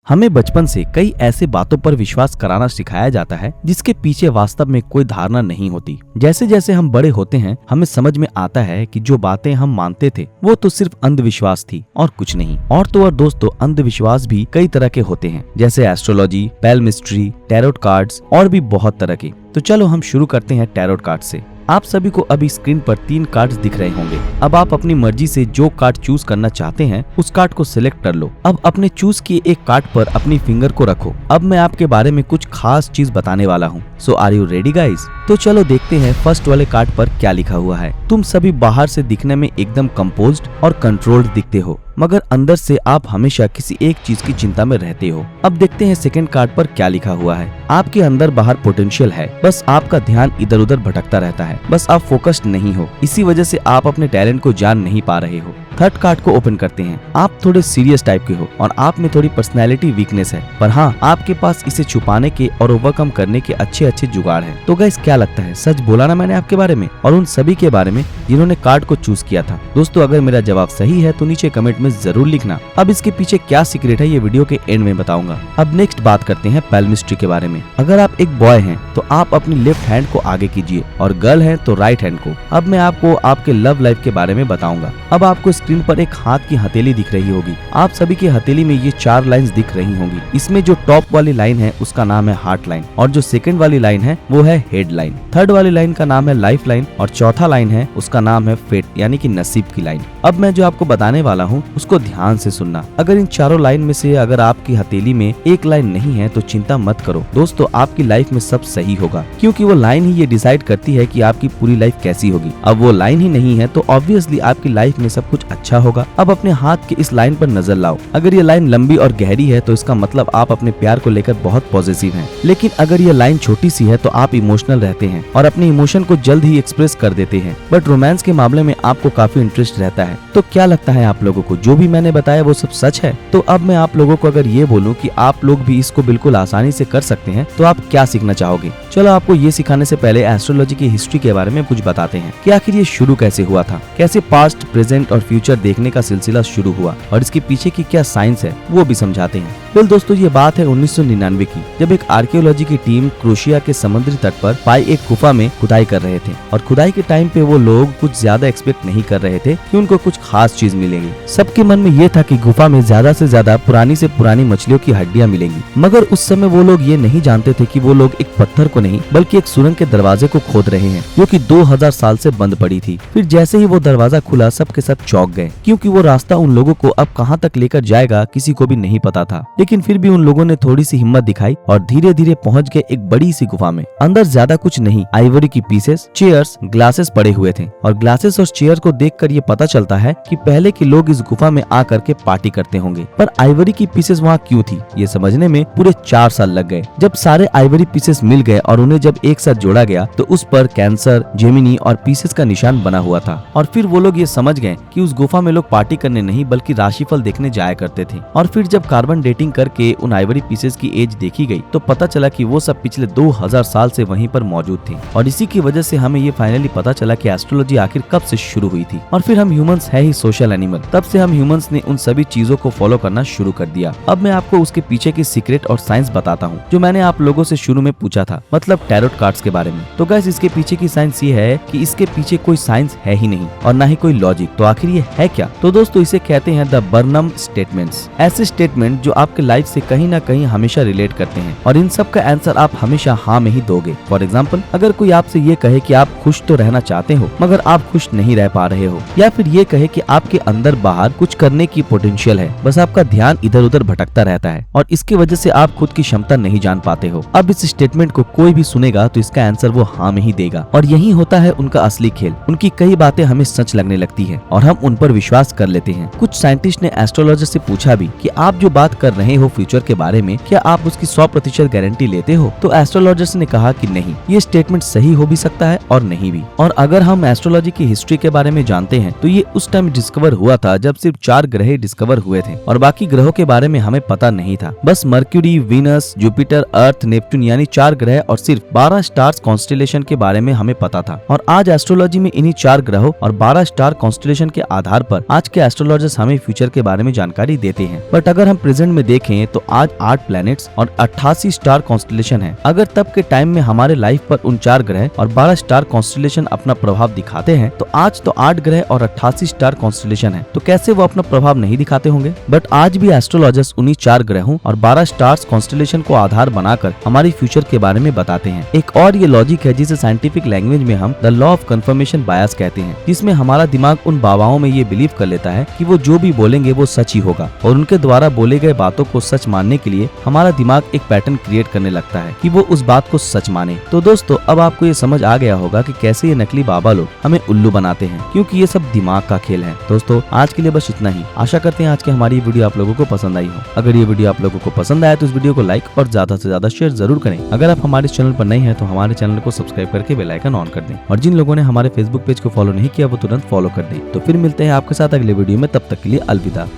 हमें बचपन से कई ऐसे बातों पर विश्वास कराना सिखाया जाता है जिसके पीछे वास्तव में कोई धारणा नहीं होती। जैसे जैसे हम बड़े होते हैं हमें समझ में आता है कि जो बातें हम मानते थे वो तो सिर्फ अंधविश्वास थी और कुछ नहीं। और तो और दोस्तों, अंधविश्वास भी कई तरह के होते हैं, जैसे एस्ट्रोलॉजी, पैलमिस्ट्री, टैरोट कार्ड्स और भी बहुत तरह के। तो चलो हम शुरू करते हैं टैरोट कार्ड से। आप सभी को अभी स्क्रीन पर 3 कार्ड्स दिख रहे होंगे। अब आप अपनी मर्जी से जो कार्ड चूज करना चाहते हैं उस कार्ड को सिलेक्ट कर लो। अब अपने चूज किए एक कार्ड पर अपनी फिंगर को रखो। अब मैं आपके बारे में कुछ खास चीज बताने वाला हूँ। सो आर यू रेडी गाइज? तो चलो देखते हैं फर्स्ट वाले कार्ड पर क्या लिखा हुआ है। तुम सभी बाहर से दिखने में एकदम कंपोज्ड और कंट्रोल्ड दिखते हो, मगर अंदर से आप हमेशा किसी एक चीज की चिंता में रहते हो। अब देखते हैं सेकंड कार्ड पर क्या लिखा हुआ है। आपके अंदर बाहर पोटेंशियल है, बस आपका ध्यान इधर उधर भटकता रहता है। बस आप फोकस्ड नहीं हो, इसी वजह से आप अपने टैलेंट को जान नहीं पा रहे हो। थर्ड कार्ड को ओपन करते हैं। आप थोड़े सीरियस टाइप के हो और आप में थोड़ी पर्सनैलिटी वीकनेस है, पर हाँ, आपके पास इसे छुपाने के और ओवरकम करने के अच्छे अच्छे जुगाड़ है। तो गाइस, क्या लगता है, सच बोला ना मैंने आपके बारे में और उन सभी के बारे में जिन्होंने कार्ड को चूज किया था? दोस्तों, अगर मेरा जवाब सही है तो नीचे कमेंट में जरूर लिखना। अब इसके पीछे क्या सीक्रेट है ये वीडियो के एंड में बताऊंगा। अब नेक्स्ट बात करते हैं पैलमिस्ट्री के बारे में। अगर आप एक बॉय हैं तो आप अपनी लेफ्ट हैंड को आगे कीजिए और गर्ल हैं तो राइट हैंड को। अब मैं आपको आपके लव लाइफ के बारे में बताऊंगा। अब आपको स्क्रीन पर एक हाथ की हथेली दिख रही होगी। आप सभी की हथेली में ये 4 लाइंस दिख रही होंगी। इसमें जो टॉप वाली लाइन है उसका नाम है हार्ट लाइन, और जो सेकंड वाली लाइन है वो है हेड लाइन। थर्ड वाली लाइन का नाम है लाइफ लाइन, और चौथा लाइन है उसका नाम है फेट यानी कि नसीब की लाइन। अब मैं जो आपको बताने वाला हूँ उसको ध्यान से सुनना। अगर इन चारों लाइन में से अगर आपकी हथेली में एक लाइन नहीं है तो चिंता मत करो दोस्तों, आपकी लाइफ में सब सही होगा, क्योंकि वो लाइन ही ये डिसाइड करती है कि आपकी पूरी लाइफ कैसी होगी। अब वो लाइन ही नहीं है तो ऑब्वियसली आपकी लाइफ में सब कुछ अच्छा होगा। अब अपने हाथ के इस लाइन पर नजर लाओ। अगर ये लाइन लंबी और गहरी है तो इसका मतलब आप अपने प्यार को लेकर बहुत पॉजिटिव हैं। लेकिन अगर ये लाइन छोटी सी है तो आप इमोशनल रहते हैं और अपने इमोशन को जल्द ही एक्सप्रेस कर देते हैं। बट रोमांस के मामले में आपको काफी इंटरेस्ट रहता है। तो क्या लगता है आप लोगों को जो भी मैंने बताया वो सब सच है? तो अब मैं आप लोगों को अगर ये बोलूं कि आप लोग भी इसको बिल्कुल आसानी से कर सकते हैं तो आप क्या सीखना चाहोगे? चलो आपको ये सिखाने से पहले एस्ट्रोलॉजी की हिस्ट्री के बारे में कुछ बताते हैं कि आखिर ये शुरू कैसे हुआ था, कैसे पास्ट, प्रेजेंट और फ्यूचर देखने का सिलसिला शुरू हुआ और इसके पीछे की क्या साइंस है वो भी समझाते हैं। फिर दोस्तों, ये बात है 1999 की, जब एक आर्कियोलॉजी की टीम क्रोएशिया के समुद्री तट पर पाई एक गुफा में खुदाई कर रहे थे। और खुदाई के टाइम पे वो लोग कुछ ज्यादा एक्सपेक्ट नहीं कर रहे थे कि उनको कुछ खास चीज मिलेगी। सबके मन में ये था कि गुफा में ज्यादा से ज्यादा पुरानी से पुरानी मछलियों की हड्डियां मिलेंगी। मगर उस समय वो लोग ये नहीं जानते थे कि वो लोग एक पत्थर को नहीं बल्कि एक सुरंग के दरवाजे को खोद रहे हैं, जो कि 2000 साल से बंद पड़ी थी। फिर जैसे ही वो दरवाजा खुला सबके सब चौंक गए, क्योंकि वो रास्ता उन लोगों को अब कहाँ तक लेकर जाएगा किसी को भी नहीं पता था। लेकिन फिर भी उन लोगों ने थोड़ी सी हिम्मत दिखाई और धीरे धीरे पहुंच गए एक बड़ी सी गुफा में। अंदर ज्यादा कुछ नहीं, आइवरी की पीसेस, चेयर्स, ग्लासेस पड़े हुए थे। और ग्लासेस और चेयर को देखकर ये पता चलता है कि पहले के लोग इस गुफा में आकर के पार्टी करते होंगे। पर आइवरी की पीसेस वहाँ क्यों थी ये समझने में पूरे 4 साल लग गए। जब सारे आइवरी पीसेस मिल गए और उन्हें जब एक साथ जोड़ा गया तो उस पर कैंसर, जेमिनी और पीसेस का निशान बना हुआ था। और फिर वो लोग ये समझ गए कि उस गुफा में लोग पार्टी करने नहीं बल्कि राशिफल देखने जाया करते थे। और फिर जब कार्बन डेटिंग करके उन आइवरी पीसेस की एज देखी गई तो पता चला कि वो सब पिछले 2000 साल से वहीं पर मौजूद थे। और इसी की वजह से हमें ये फाइनली पता चला कि एस्ट्रोलॉजी आखिर कब से शुरू हुई थी। और फिर हम ह्यूमंस है ही सोशल एनिमल, तब से हम ह्यूमंस ने उन सभी चीजों को फॉलो करना शुरू कर दिया। अब मैं आपको उसके पीछे की सीक्रेट और साइंस बताता हूँ जो मैंने आप लोगों से शुरू में पूछा था, मतलब टैरोट कार्ड्स के बारे में। तो गाइस, इसके पीछे की साइंस ये है कि इसके पीछे कोई साइंस है ही नहीं और ना ही कोई लॉजिक। तो आखिर ये है क्या? तो दोस्तों, इसे कहते हैं द बर्नम स्टेटमेंट्स। ऐसे स्टेटमेंट जो आपके लाइफ से कहीं ना कहीं हमेशा रिलेट करते हैं और इन सब का आंसर आप हमेशा हाँ में ही दोगे। फॉर एग्जाम्पल, अगर कोई आपसे ये कहे कि आप खुश तो रहना चाहते हो मगर आप खुश नहीं रह पा रहे हो, या फिर ये कहे कि आपके अंदर बाहर कुछ करने की पोटेंशियल है, बस आपका ध्यान इधर उधर भटकता रहता है और इसकी वजह से आप खुद की क्षमता नहीं जान पाते हो। अब इस स्टेटमेंट को कोई भी सुनेगा तो इसका आंसर वो हाँ में ही देगा। और यही होता है उनका असली खेल। उनकी कई बातें हमें सच लगने लगती है और हम उन पर विश्वास कर लेते हैं। कुछ साइंटिस्ट ने एस्ट्रोलॉजर से पूछा भी कि आप जो बात कर रहे हो फ्यूचर के बारे में, क्या आप उसकी 100% गारंटी लेते हो? तो एस्ट्रोलॉजर्स ने कहा कि नहीं, ये स्टेटमेंट सही हो भी सकता है और नहीं भी। और अगर हम एस्ट्रोलॉजी की हिस्ट्री के बारे में जानते हैं तो ये उस टाइम डिस्कवर हुआ था जब सिर्फ 4 ग्रह डिस्कवर हुए थे और बाकी ग्रहों के बारे में हमें पता नहीं था। बस मर्क्यूरी, वीनस, जुपिटर, अर्थ, नेपच्यून यानी 4 ग्रह और सिर्फ 12 स्टार्स कॉन्स्टेलेशन के बारे में हमें पता था। और आज एस्ट्रोलॉजी में इन्हीं 4 ग्रहों और 12 स्टार कॉन्स्टेलेशन के आधार पर आज के एस्ट्रोलॉजर्स हमें फ्यूचर के बारे में जानकारी देते हैं। बट अगर हम प्रेजेंट में देखें तो आज 8 प्लैनेट्स और 88 स्टार कॉन्स्टलेशन है। अगर तब के टाइम में हमारे लाइफ पर उन 4 ग्रह और 12 स्टार कॉन्स्टलेशन अपना प्रभाव दिखाते हैं, तो आज तो 8 ग्रह और 88 स्टार कॉन्स्टलेशन है, तो कैसे वो अपना प्रभाव नहीं दिखाते होंगे। बट आज भी एस्ट्रोलॉजर्स उन्हीं 4 ग्रहों और 12 स्टार्स कॉन्स्टलेशन को आधार बनाकर हमारी फ्यूचर के बारे में बताते हैं। एक और ये लॉजिक है जिसे साइंटिफिक लैंग्वेज में हम the law of confirmation bias कहते हैं, जिसमें हमारा दिमाग उन बाबाओं में ये बिलीव कर लेता है कि वो जो भी बोलेंगे वो सच ही होगा, और उनके द्वारा बोले गए बातों को सच मानने के लिए हमारा दिमाग एक पैटर्न क्रिएट करने लगता है कि वो उस बात को सच माने। तो दोस्तों, अब आपको ये समझ आ गया होगा कि कैसे ये नकली बाबा लोग हमें उल्लू बनाते हैं, क्योंकि ये सब दिमाग का खेल है। दोस्तों, आज के लिए बस इतना ही। आशा करते हैं आज की हमारी वीडियो आप लोगों को पसंद आई हो। अगर ये वीडियो आप लोगों को पसंद आया तो इस वीडियो को लाइक और ज्यादा से ज्यादा शेयर जरूर करें। अगर आप हमारे चैनल पर नए हैं तो हमारे चैनल को सब्सक्राइब करके बेल आइकन ऑन कर दें, और जिन लोगों ने हमारे फेसबुक पेज को फॉलो नहीं किया वो तुरंत फॉलो कर दें। तो फिर मिलते हैं आपके साथ अगले वीडियो में, तब तक के लिए अलविदा।